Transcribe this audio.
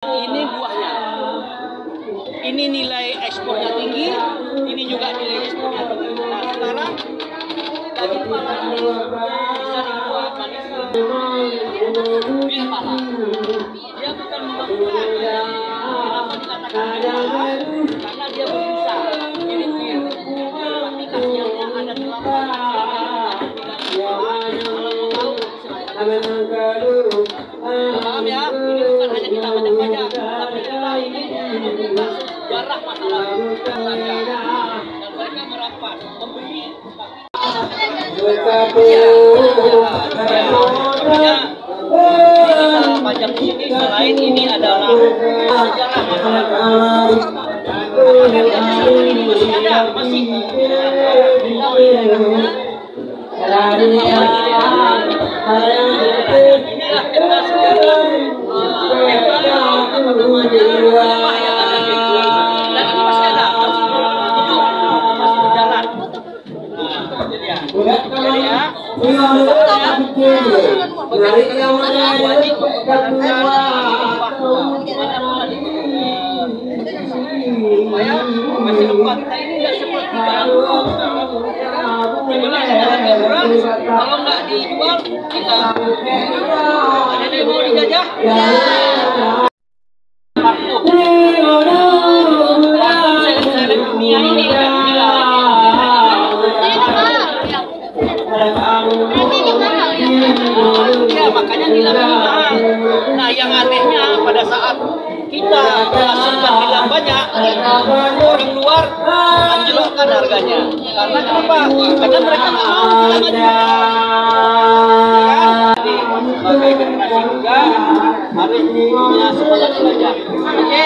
Ini buahnya. Ini nilai ekspornya tinggi, ini juga nilai ekspornya tinggi. Nah, sekarang daging pala ini bisa dibuat manis. Bir pala. Dia bukan membuat. Kenapa dikatakan bir pala? Karena dia berbisa, mirip bir. Tapi khasiatnya ada 8. Kalau mau tahu, paham ya? Ini bukan hanya kita banyak-banyak, tapi kita ini membuka sejarah masa lalu saja. Dan mereka merampas, membeli. Makanya pajak di sini selain ini adalah sejarah masa lalu. Ini masih ada, masih. Inilah peta sejarah. Dan ini masih ada, masih hidup, masih berjalan. Jadi ya, wajib supaya masih lupa kita ini tidak seperti ganggu. Dibeli harga murah, kalau nggak dijual kita ada yang mau dijajah. Seleb dunia ini kan ya, makanya dilakukan. Nah, yang anehnya pada saat kita menghasilkan hilang banyak, orang luar anjlokkan harganya. Karena kenapa? Karena mereka nggak mau kita maju. Jadi sebagai generasi muda harus punya semangat belajar. Oke?